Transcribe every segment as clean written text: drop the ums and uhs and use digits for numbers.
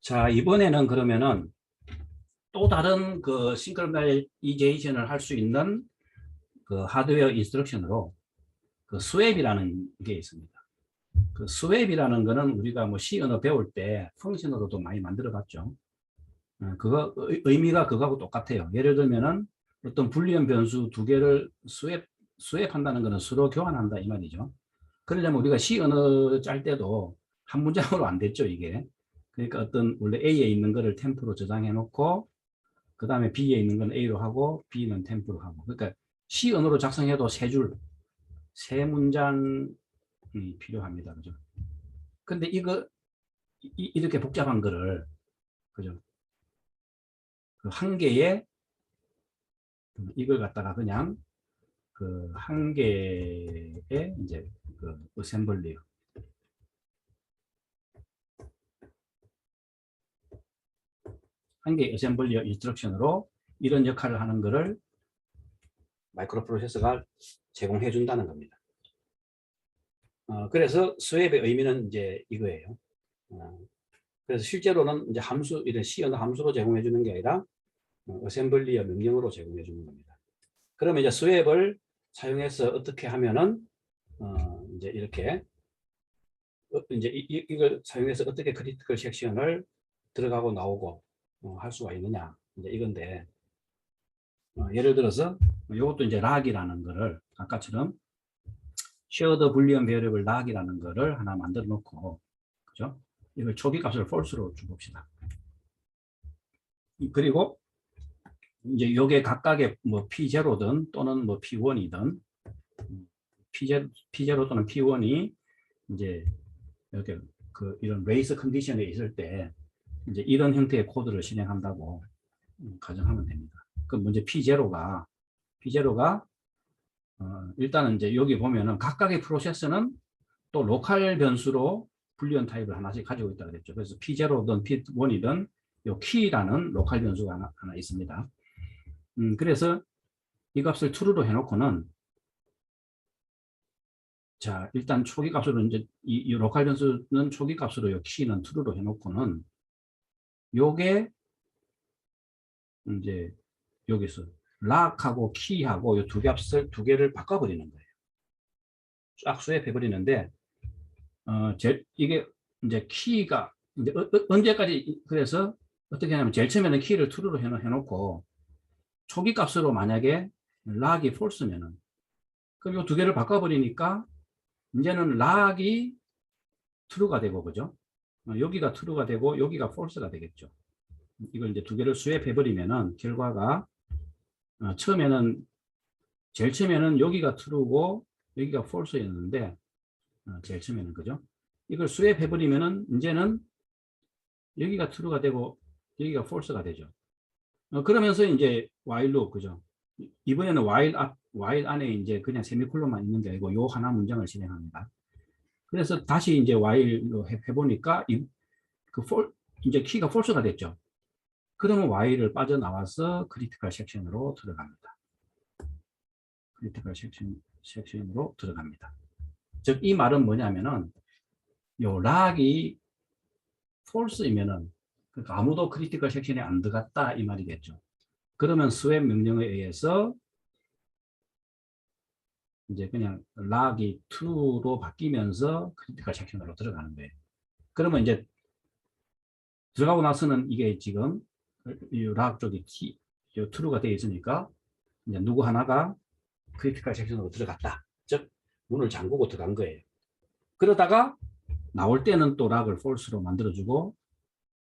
자, 이번에는 그러면은 또 다른 그 싱크로나이제이션을 할 수 있는 그 하드웨어 인스트럭션으로 그 스왑이라는 게 있습니다. 그 스왑이라는 거는 우리가 뭐 C 언어 배울 때 펑션으로도 많이 만들어 봤죠. 그거 의미가 그거하고 똑같아요. 예를 들면은 어떤 불리한 변수 두 개를 스왑한다는 거는 서로 교환한다 이 말이죠. 그러려면 우리가 C 언어 짤 때도 한 문장으로 안 됐죠, 이게. 그러니까 어떤 원래 A에 있는 거를 템프로 저장해 놓고 그 다음에 B에 있는 건 A로 하고 B는 템프로 하고. 그러니까 C 언어로 작성해도 세 줄, 세 문장이 필요합니다. 그죠? 근데 이거 이렇게 복잡한 거를 그죠? 그 한 개에 이걸 갖다가 그냥 그 한 개의 이제 그 어셈블리 한 개의 어셈블리 인스트럭션으로 이런 역할을 하는 거를 마이크로 프로세서가 제공해 준다는 겁니다. 그래서 스왑의 의미는 이제 이거예요. 그래서 실제로는 이제 함수, 이런 C 언어 함수로 제공해 주는 게 아니라 어셈블리어 명령으로 제공해 주는 겁니다. 그러면 이제 스왑을 사용해서 어떻게 하면은 이제 이렇게 이제 이걸 사용해서 어떻게 크리티컬 섹션을 들어가고 나오고 할 수가 있느냐 이제 이건데 예를 들어서 이것도 이제 락이라는 거를 아까처럼 쉐어드 불리언 베리어블 락이라는 거를 하나 만들어 놓고 그죠? 이걸 초기 값을 false로 줘봅시다. 그리고 이제 요게 각각의 뭐 P0든 또는 뭐 P1이든 P0 또는 P1이 이제 이렇게 그 이런 레이스 컨디션에 있을 때 이제 이런 형태의 코드를 실행한다고 가정하면 됩니다. 그럼 먼저 P0가 일단은 이제 여기 보면은 각각의 프로세서는 또 로컬 변수로 불리언 타입을 하나씩 가지고 있다 그랬죠. 그래서 P0든 P1이든 요 키라는 로컬 변수가 하나 있습니다. 그래서 이 값을 true로 해놓고는 자 일단 초기 값으로 이제 이 로컬 변수는 초기 값으로 요 키는 true로 해놓고는 요게 이제 여기서 락하고 키하고 요 두 값을 두 개를 바꿔버리는 거예요. 쫙 수입해 버리는데 이게 이제 키가 이제 언제까지 그래서 어떻게 하냐면 제일 처음에는 키를 true로 해놓고 초기 값으로 만약에 락이 false면은 그럼 이 두 개를 바꿔버리니까 이제는 락이 true가 되고 그죠? 여기가 true가 되고 여기가 false가 되겠죠. 이걸 이제 두 개를 수입해버리면은 결과가 처음에는 제일 처음에는 여기가 true고 여기가 false였는데 제일 처음에는 그죠? 이걸 수입해버리면은 이제는 여기가 true가 되고 여기가 false가 되죠. 그러면서 이제 while loop 그죠? 이번에는 while 안에 이제 그냥 세미콜론만 있는 게 아니고 요 하나 문장을 진행합니다. 그래서 다시 이제 while로 해보니까 이제 키가 false가 됐죠. 그러면 while을 빠져나와서 크리티컬 섹션으로 들어갑니다. 크리티컬 섹션으로 들어갑니다. 즉 이 말은 뭐냐면은 요 락이 false이면은 그러니까 아무도 크리티컬 섹션에 안 들어갔다 이 말이겠죠. 그러면 스왑 명령에 의해서 이제 그냥 락이 true로 바뀌면서 크리티컬 섹션으로 들어가는 거예요. 그러면 이제 들어가고 나서는 이게 지금 이 락 쪽이 true가 되어 있으니까 이제 누구 하나가 크리티컬 섹션으로 들어갔다. 즉 문을 잠그고 들어간 거예요. 그러다가 나올 때는 또 락을 false로 만들어주고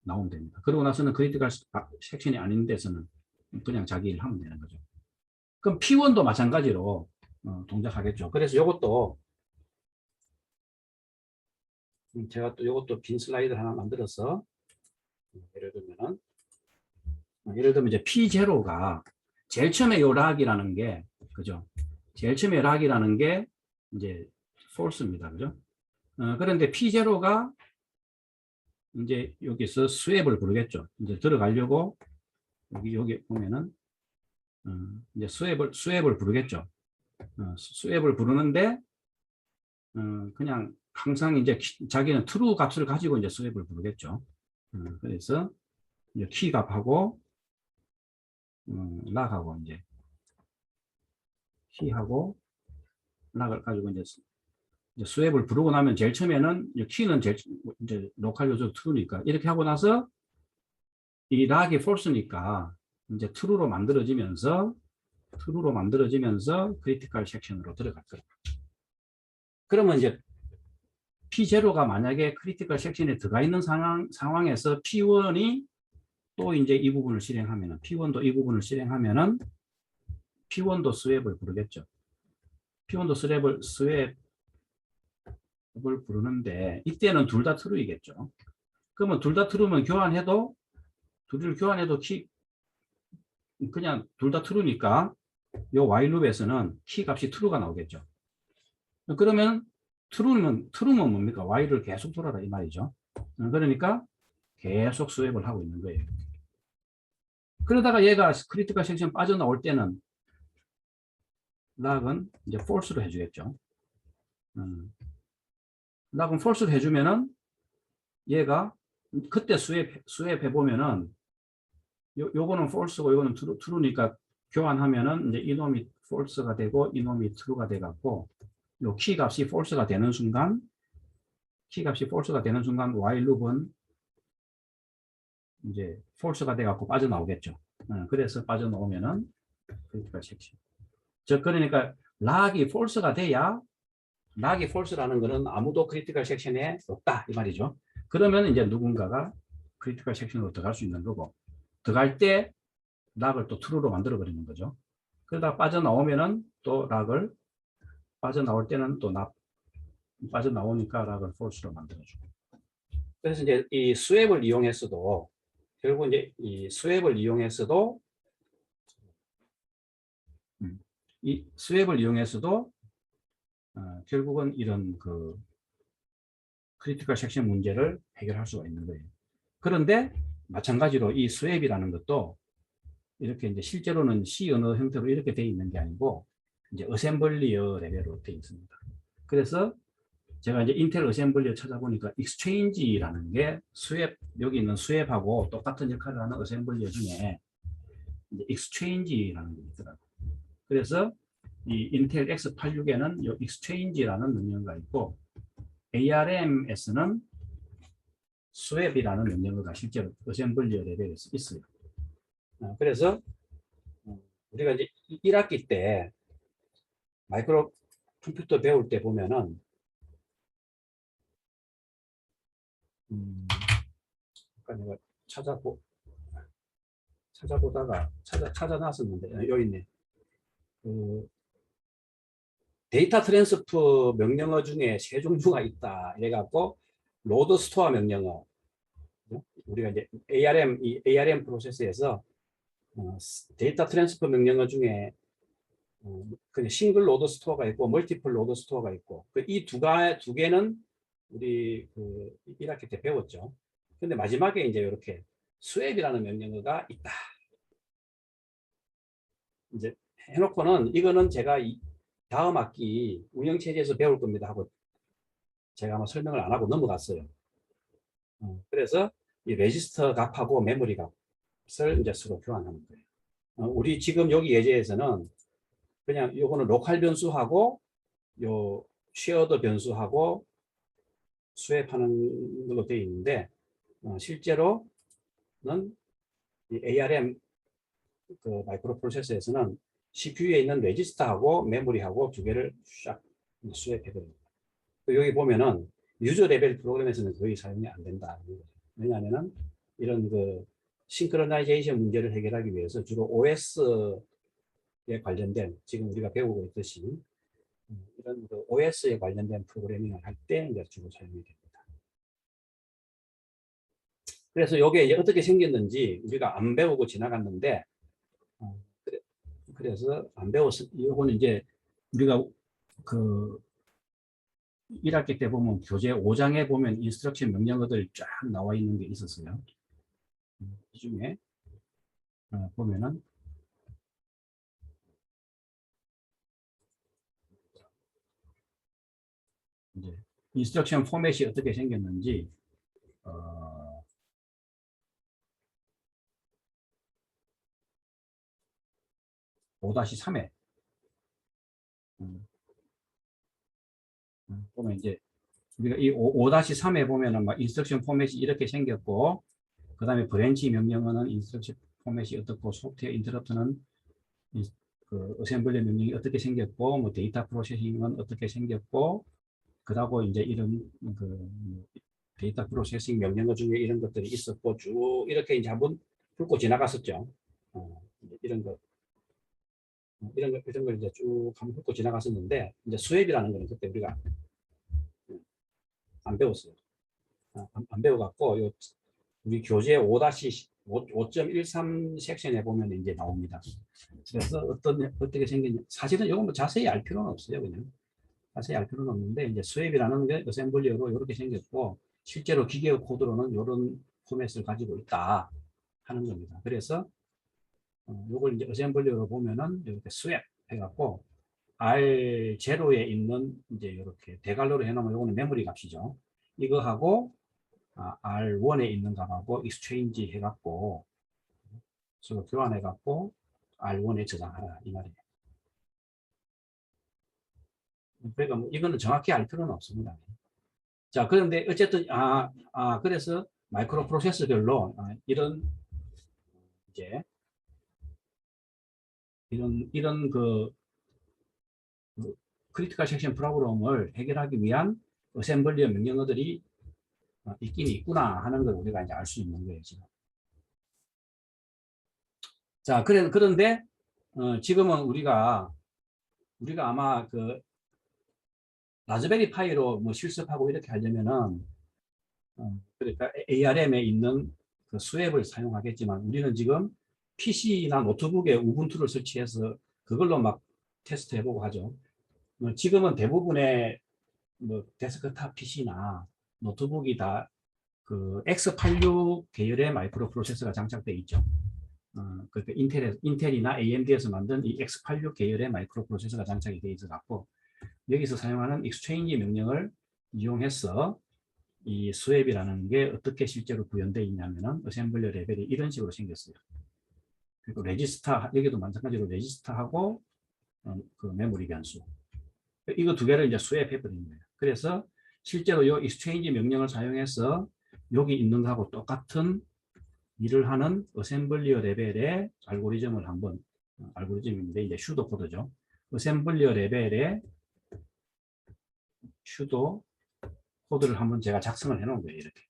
나오면 됩니다. 그러고 나서는 크리티컬 섹션이 아닌 데서는 그냥 자기 일 하면 되는 거죠. 그럼 P1도 마찬가지로 동작하겠죠. 그래서 이것도 제가 또 이것도 빈 슬라이드 하나 만들어서 예를 들면 이제 P0가 제일 처음에 요 락이라는 게 그죠? 제일 처음에 락이라는 게 이제 false입니다. 그죠? 그런데 P0가 이제 여기서 스왑을 부르겠죠. 이제 들어가려고 여기 보면은 이제 스왑을 부르겠죠. 스왑을 부르는데 그냥 항상 이제 자기는 true 값을 가지고 이제 스왑을 부르겠죠. 그래서 이제 키 값하고 락하고 이제 키하고 락을 가지고 이제 스왑을 부르고 나면 제일 처음에는 키는 제일 이제 로컬 요소 true니까 이렇게 하고 나서 이 락이 false니까 이제 true로 만들어지면서 크리티컬 섹션으로 들어갈 거예요. 그러면 이제 P0가 만약에 크리티컬 섹션에 들어가 있는 상황에서 P1이 또 이제 이 부분을 실행하면은 P1도 이 부분을 실행하면은 P1도 스왑을 부르겠죠. P1도 스왑을 부르는데 이때는 둘 다 true이겠죠. 그러면 둘 다 true면 둘을 교환해도 그냥 둘 다 true니까 요 while loop에서는 키 값이 true가 나오겠죠. 그러면 true면 뭡니까? while을 계속 돌아라 이 말이죠. 그러니까 계속 스왑을 하고 있는 거예요. 그러다가 얘가 크리티컬 섹션 빠져나올 때는 락은 이제 false로 해주겠죠. 락은 false로 해주면은 얘가 그때 스왑 해보면은 요거는 false고 요거는 true니까 교환하면은 이제 이놈이 false가 되고 이놈이 true가 돼 갖고 요 키 값이 false가 되는 순간 while loop은 이제 false가 돼 갖고 빠져나오겠죠. 그래서 빠져나오면은 크리티컬 섹션. 즉 그러니까 락이 false라는 거는 아무도 크리티컬 섹션에 없다 이 말이죠. 그러면 이제 누군가가 크리티컬 섹션으로 들어갈 수 있는 거고 들어갈 때 락을 또 true로 만들어 버리는 거죠. 그러다 빠져나오면은 또 락을 빠져나올 때는 또 빠져나오니까 락을 false로 만들어주고. 그래서 이제 이 스왑을 이용해서도 결국 이제 이 스왑을 이용해서도 결국은 이런 그 크리티컬 섹션 문제를 해결할 수가 있는 거예요. 그런데 마찬가지로 이 스왑이라는 것도 이렇게 이제 실제로는 C 언어 형태로 이렇게 되어 있는 게 아니고 이제 어셈블리어 레벨로 되어 있습니다. 그래서 제가 이제 인텔 어셈블리어 찾아보니까 익스체인지라는 게 여기 있는 스왑하고 똑같은 역할을 하는 어셈블리어 중에 이제 익스체인지라는 게 있더라고요. 그래서 이 인텔 X86에는 이 익스체인지라는 명령어가 있고 ARM에서는 스왑이라는 명령어가 실제로 어셈블리어 레벨에서 있어요. 그래서 우리가 이제 1학기 때 마이크로 컴퓨터 배울 때 보면은 내가 찾아보다가 찾아놨었는데 여기 있네. 그 데이터 트랜스퍼 명령어 중에 세 종류가 있다. 이래갖고 로드 스토어 명령어 우리가 이제 ARM 프로세스에서 데이터 트랜스퍼 명령어 중에 그냥 싱글 로드 스토어가 있고 멀티플 로드 스토어가 있고 이 두 개는 우리 그 1학기 때 배웠죠. 근데 마지막에 이제 이렇게 스왑이라는 명령어가 있다. 이제 해놓고는 이거는 제가 다음 학기 운영체제에서 배울 겁니다 하고 제가 아마 설명을 안 하고 넘어갔어요. 그래서 이 레지스터 값하고 메모리 값을 이제 서로 교환하는 거예요. 우리 지금 여기 예제에서는 그냥 요거는 로컬 변수하고 요 쉐어드 변수하고 스왑하는 걸로 되어 있는데 실제로는 이 ARM 그 마이크로 프로세서에서는 CPU에 있는 레지스터하고 메모리하고 두 개를 쫙 스왑해버립니다. 여기 보면은 유저 레벨 프로그램에서는 거의 사용이 안 된다. 왜냐하면은 이런 그 싱크로나이제이션 문제를 해결하기 위해서 주로 OS에 관련된 지금 우리가 배우고 있듯이 이런 그 OS에 관련된 프로그래밍을 할 때 이제 주로 사용이 됩니다. 그래서 이게 어떻게 생겼는지 우리가 안 배우고 지나갔는데 그래서 안 배웠어. 이거는 이제 우리가 그 1학기 때 보면 교재 5장에 보면 인스트럭션 명령어들 쫙 나와 있는 게 있었어요. 이 중에 보면은 이제 인스트럭션 포맷이 어떻게 생겼는지 5-3에 보면 이제 우리가 이 5-3에 보면은 막 인스트럭션 포맷이 이렇게 생겼고, 그 다음에 브랜치 명령어는 인스트럭션 포맷이 어떻고, 소프트웨어 인터럽트는 그 어셈블리 명령이 어떻게 생겼고, 뭐 데이터 프로세싱은 어떻게 생겼고, 그러고 이제 이런 그 데이터 프로세싱 명령어 중에 이런 것들이 있었고, 쭉 이렇게 이제 한번 훑고 지나갔었죠. 이런 거. 이런 걸 이제 쭉 한번 훑고 지나갔었는데, 이제 수앱이라는 거는 그때 우리가 안 배웠어요. 안 배워갖고, 우리 교재 5-5.13 섹션에 보면 이제 나옵니다. 그래서 어떻게 생겼냐. 사실은 이건 뭐 자세히 알 필요는 없어요. 그냥. 자세히 알 필요는 없는데, 이제 수앱이라는 게 어셈블리어로 이렇게 생겼고, 실제로 기계어 코드로는 이런 포맷을 가지고 있다 하는 겁니다. 그래서 이걸 이제 어셈블리어로 보면은 이렇게 수앱 해갖고, R0에 있는 이제 이렇게 대괄호로 해놓으면 이거는 메모리 값이죠. 이거하고 R1에 있는 값하고 익스체인지 해갖고 서로 교환해갖고 R1에 저장하라 이 말이에요. 그러니까 뭐 이거는 정확히 알 필요는 없습니다. 자, 그런데 어쨌든 그래서 마이크로 프로세서별로 이런 이제 이런 그 크리티컬 섹션 프로그램을 해결하기 위한 어셈블리어 명령어들이 있긴 있구나 하는 걸 우리가 이제 알 수 있는 거예요, 지금. 자, 그런데 지금은 우리가 아마 그 라즈베리 파이로 뭐 실습하고 이렇게 하려면은 그러니까 ARM에 있는 그 수앱을 사용하겠지만, 우리는 지금 PC나 노트북에 우분투를 설치해서 그걸로 막 테스트 해보고 하죠. 지금은 대부분의 뭐 데스크탑 PC나 노트북이 다 그 X86 계열의 마이크로 프로세서가 장착되어 있죠. 그러니까 인텔이나 AMD에서 만든 이 X86 계열의 마이크로 프로세서가 장착이 되어 있어 갖고, 여기서 사용하는 익스체인지 명령을 이용해서 이 수앱이라는 게 어떻게 실제로 구현되어 있냐면은 어셈블리 레벨이 이런 식으로 생겼어요. 그리고 레지스터, 여기도 마찬가지로 레지스터하고 그 메모리 변수, 이거 두 개를 이제 수앱해 버리는 거예요. 그래서 실제로 이 익스체인지 명령을 사용해서 여기 있는 거하고 똑같은 일을 하는 어셈블리어 레벨의 알고리즘을 한번, 알고리즘인데 이제 슈도 코드죠. 어셈블리어 레벨의 슈도 코드를 한번 제가 작성을 해 놓은 거예요, 이렇게.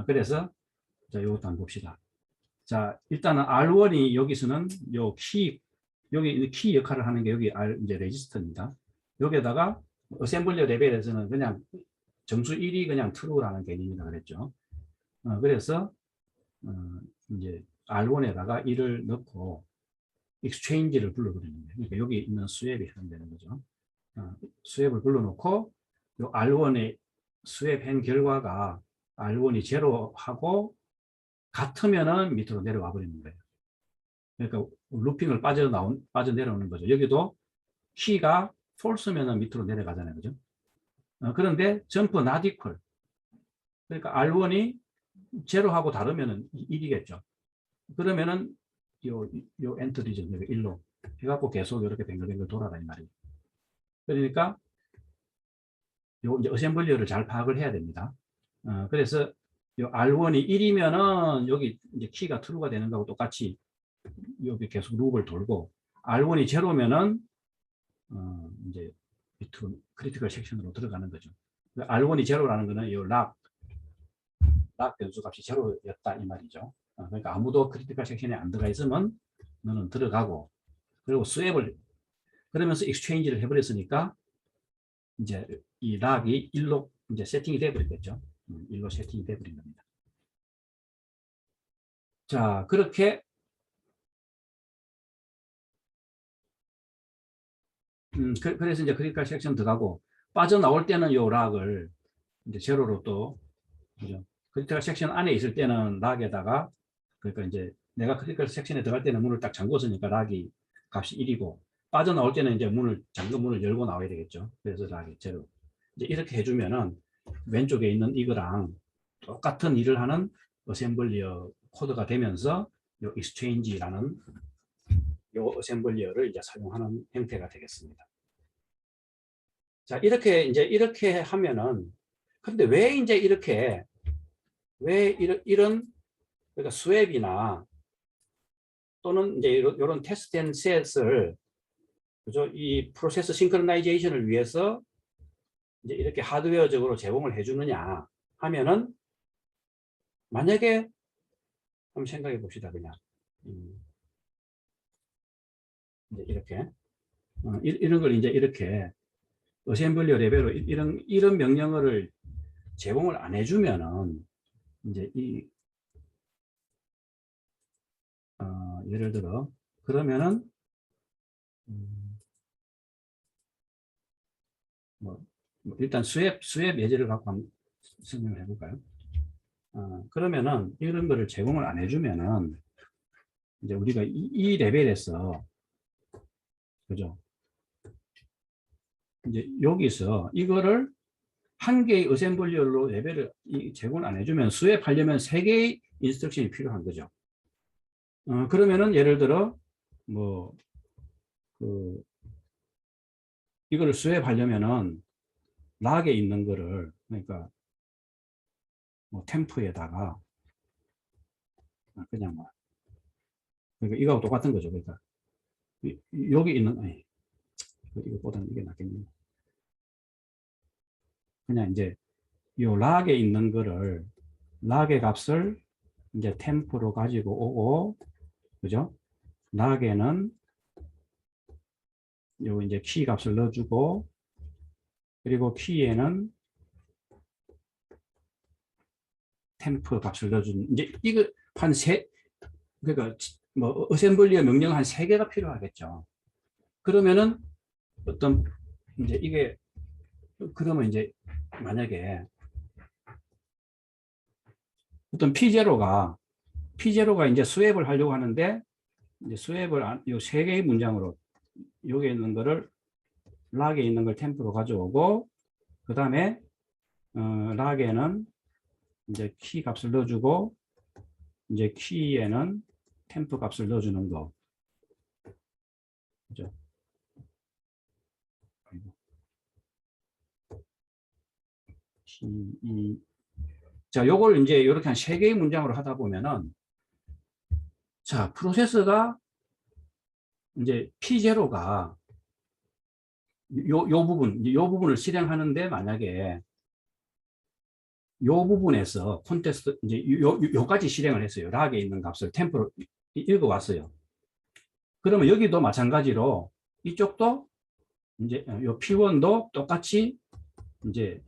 그래서 자, 이것도 한번 봅시다. 자, 일단은 R1이 여기서는 요 여기 키 역할을 하는 게 여기 이제 레지스터입니다. 여기에다가 어셈블리어 레벨에서는 그냥 점수 1이 그냥 true라는 개념이라 그랬죠. 그래서 이제 R1에다가 1을 넣고 exchange를 불러버리는 거예요. 그러니까 여기 있는 수앱이 해당되는 거죠. 수앱을 불러놓고 요 R1의 수앱한 결과가 R1이 제로하고 같으면은 밑으로 내려와 버리는 거예요. 그러니까 루핑을 빠져내려오는 거죠. 여기도 키가 false면은 밑으로 내려가잖아요. 그죠? 그런데 점프 not equal. 그러니까 R1이 제로하고 다르면은 1이겠죠. 그러면은 요 엔트리죠. 1로 해갖고 계속 이렇게 뱅글뱅글 돌아다니 말이에요. 그러니까 요 이제 어셈블리어를 잘 파악을 해야 됩니다. 그래서 요 R1이 1이면은 여기 이제 키가 true가 되는 거하고 똑같이 여기 계속 룹을 돌고, R1이 제로면은 이제 밑으로 크리티컬 섹션으로 들어가는 거죠. R1이 제로라는 거는 이 락 변수 값이 제로였다 이 말이죠. 그러니까 아무도 크리티컬 섹션에 안 들어가 있으면 너는 들어가고, 그리고 수앱을 그러면서 익스체인지를 해버렸으니까 이제 이 락이 1로 이제 세팅이 돼버리겠죠. 1로 세팅이 돼버린 겁니다. 자, 그렇게 그래서 이제 크리티컬 섹션 들어가고, 빠져나올 때는 요 락을 이제 제로로 또, 그죠? 크리티컬 섹션 안에 있을 때는 락에다가, 그러니까 이제 내가 크리티컬 섹션에 들어갈 때는 문을 딱 잠궜으니까 락이 값이 1이고, 빠져나올 때는 이제 잠근 문을 열고 나와야 되겠죠. 그래서 락이 제로. 이제 이렇게 해주면은 왼쪽에 있는 이거랑 똑같은 일을 하는 어셈블리어 코드가 되면서 요 exchange라는 요 어셈블리어를 이제 사용하는 형태가 되겠습니다. 자, 이렇게 하면은, 근데 왜 이제 왜 이런 그러니까 스왑이나 또는 이제 이런 테스트 앤 셋을, 그죠? 이 프로세스 싱크로나이제이션을 위해서 이제 이렇게 하드웨어적으로 제공을 해주느냐 하면은, 만약에 한번 생각해 봅시다. 그냥 이제 이렇게 이런 걸 이제 이렇게 어셈블리어 레벨로 이런 명령어를 제공을 안 해주면은 이제 예를 들어 그러면은 뭐 일단 수앱 예제를 갖고 한번 설명을 해볼까요? 그러면은 이런 거를 제공을 안 해주면은 이제 우리가 이 레벨에서, 그죠? 이제 여기서 이거를 한 개의 어셈블리어로 레벨을 제공을 안 해주면 수앱하려면 3개의 인스트럭션이 필요한 거죠. 그러면은 예를 들어 뭐 이거를 수앱하려면은 락에 있는 거를, 그러니까 뭐 템프에다가 그냥 뭐 그러니까 이거하고 똑같은 거죠. 그러니까 여기 있는, 아니, 이거보다는 이게 낫겠네요. 그냥 이제 요 락에 있는 거를, 락의 값을 이제 템프로 가지고 오고, 그죠? 락에는 요 이제 키 값을 넣어주고, 그리고 키에는 템프 값을 넣어주는, 이제 이거 그러니까 뭐 어셈블리어 명령 한 3개가 필요하겠죠. 그러면은 어떤 이제 이게, 그러면 이제 만약에 어떤 P0가 이제 수앱을 하려고 하는데, 이제 수앱을 요 3개의 문장으로 여기 있는 거를 락에 있는 걸 템프로 가져오고, 그 다음에 락에는 이제 키 값을 넣어주고, 이제 키에는 템프 값을 넣어주는 거, 그죠? 자, 요걸 이제 이렇게 한 3개의 문장으로 하다 보면은, 자, 프로세스가 이제 P0가 요 부분을 실행하는데, 만약에 요 부분에서 콘테스트 이제 요까지 실행을 했어요. 락에 있는 값을 템포로 읽어왔어요. 그러면 여기도 마찬가지로 이쪽도 이제 요 P1도 똑같이 이제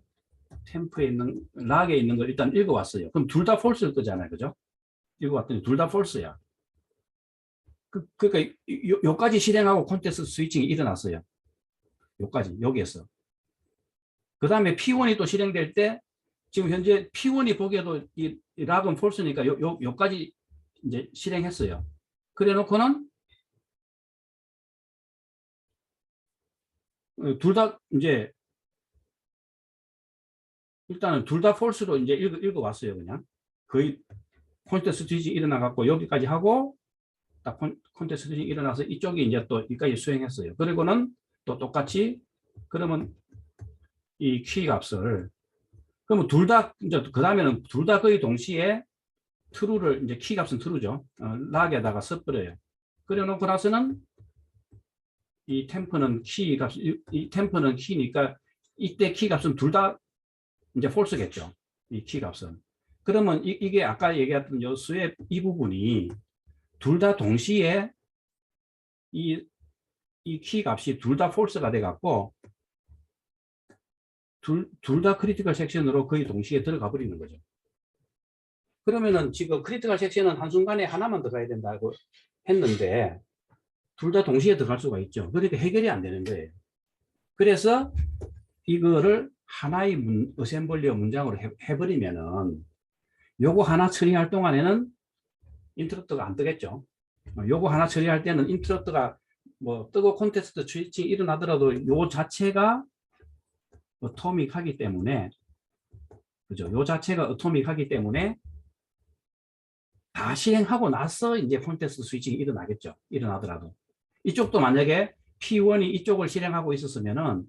템프에 있는 락에 있는 걸 일단 읽어왔어요. 그럼 둘 다 폴스일 거잖아요, 그죠? 읽어왔더니 둘 다 폴스야. 그러니까 요까지 실행하고 콘테스트 스위칭이 일어났어요. 요까지 여기에서. 그 다음에 P1이 또 실행될 때, 지금 현재 P1이 보기에도 이 락은 폴스니까 요까지 이제 실행했어요. 그래 놓고는 둘 다 이제 일단은 둘 다 폴스로 이제 읽어왔어요. 그냥 거의 콘테스트 스위치 일어나 갖고 여기까지 하고, 딱 콘테스트 스위치 일어나서 이쪽이 이제 또 여기까지 수행했어요. 그리고는 또 똑같이, 그러면 이 키 값을, 그러면 둘 다 이제 그 다음에는 둘 다 거의 동시에 true를, 이제 키 값은 true죠. 락에다가 써버려요. 그래 놓고 나서는 이 템퍼는 키 값, 이 템퍼는 키니까 이때 키 값은 둘 다 이제 false겠죠. 이 키 값은. 그러면 이게 아까 얘기했던 요 수의 이 부분이 둘 다 동시에 이 키 값이 둘 다 false가 돼 갖고 둘 다 크리티컬 섹션으로 거의 동시에 들어가 버리는 거죠. 그러면은 지금 크리티컬 섹션은 한순간에 하나만 들어가야 된다고 했는데 둘 다 동시에 들어갈 수가 있죠. 그러니까 해결이 안 되는 거예요. 그래서 이거를 하나의 어셈블리어 문장으로 해버리면은 요거 하나 처리할 동안에는 인터럽트가 안 뜨겠죠. 요거 하나 처리할 때는 인터럽트가 뭐 뜨고 콘테스트 스위칭 일어나더라도 요 자체가 어토믹하기 때문에, 그죠? 요 자체가 어토믹하기 때문에 다 실행하고 나서 이제 콘테스트 스위칭이 일어나겠죠. 일어나더라도. 이쪽도 만약에 P1이 이쪽을 실행하고 있었으면은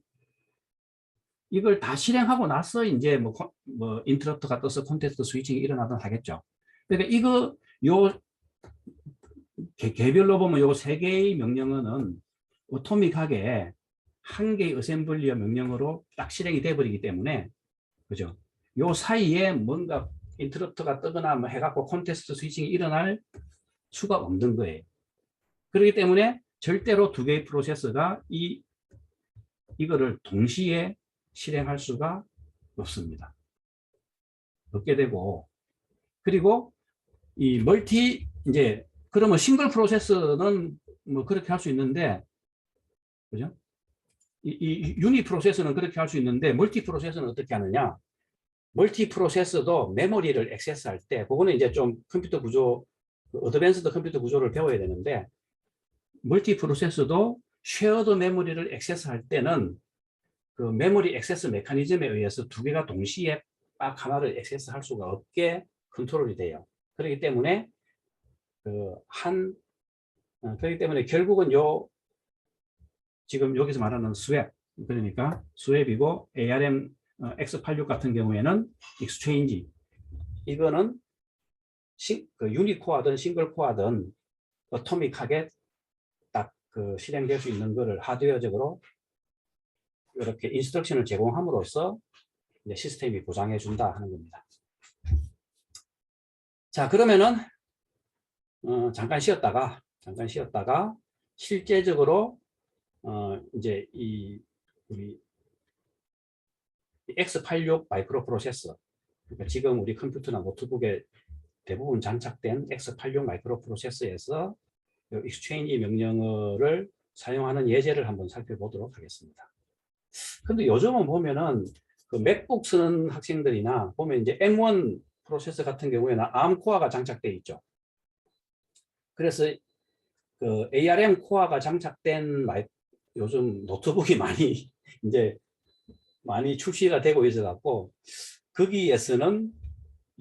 이걸 다 실행하고 나서 이제 뭐 인터럽트가 떠서 콘텍스트 스위칭이 일어나든 하겠죠. 그러니까 이거 요 개별로 보면 요 세 개의 명령어는 오토믹하게 한 개의 어셈블리어 명령어로 딱 실행이 돼 버리기 때문에, 그죠? 요 사이에 뭔가 인터럽트가 뜨거나 뭐 해갖고 콘텍스트 스위칭이 일어날 수가 없는 거예요. 그렇기 때문에 절대로 두 개의 프로세스가 이거를 동시에 실행할 수가 없습니다. 없게 되고, 그리고 이 이제 그러면 싱글 프로세스는 뭐 그렇게 할 수 있는데, 그죠? 이 유니 프로세스는 그렇게 할 수 있는데 멀티 프로세스는 어떻게 하느냐? 멀티 프로세스도 메모리를 액세스할 때, 그거는 이제 좀 컴퓨터 구조, 어드밴스드 컴퓨터 구조를 배워야 되는데, 멀티 프로세스도 쉐어드 메모리를 액세스할 때는 그 메모리 액세스 메커니즘에 의해서 두 개가 동시에 딱 하나를 액세스할 수가 없게 컨트롤이 돼요. 그렇기 때문에 그렇기 때문에 결국은 지금 여기서 말하는 스왑, 그러니까 스왑이고 ARM X86 같은 경우에는 익스체인지, 이거는 유니코어든 싱글코어든 어토믹하게 딱 실행될 수 있는 거를 하드웨어적으로 이렇게 인스트럭션을 제공함으로써 이제 시스템이 보장해 준다 하는 겁니다. 자, 그러면은 잠깐 쉬었다가 실제적으로 이제 우리 X86 마이크로 프로세서, 그러니까 지금 우리 컴퓨터나 노트북에 대부분 장착된 X86 마이크로 프로세서에서 익스체인지 명령어를 사용하는 예제를 한번 살펴보도록 하겠습니다. 근데 요즘은 보면은 그 맥북 쓰는 학생들이나 보면 이제 M1 프로세서 같은 경우에는 ARM 코어가 장착되어 있죠. 그래서 그 ARM 코어가 장착된 요즘 노트북이 많이 이제 많이 출시가 되고 있어 갖고 거기에서는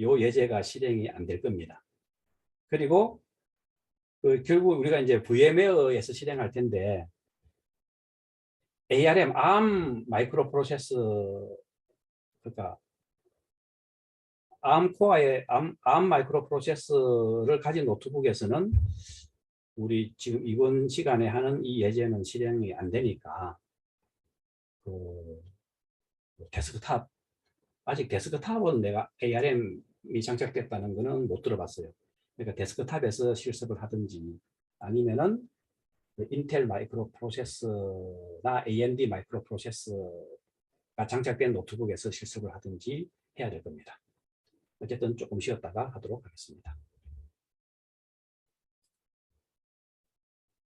요 예제가 실행이 안 될 겁니다. 그리고 결국 우리가 이제 VMware에서 실행할 텐데 ARM 마이크로 프로세서, 그러니까 ARM 코어의 ARM 마이크로 프로세서를 가진 노트북에서는 우리 지금 이번 시간에 하는 이 예제는 실행이 안 되니까 데스크탑, 아직 데스크탑은 내가 ARM이 장착됐다는 거는 못 들어봤어요. 그러니까 데스크탑에서 실습을 하든지 아니면은 인텔 마이크로 프로세서나 AMD 마이크로 프로세서가 장착된 노트북에서 실습을 하든지 해야 될 겁니다. 어쨌든 조금 쉬었다가 하도록 하겠습니다.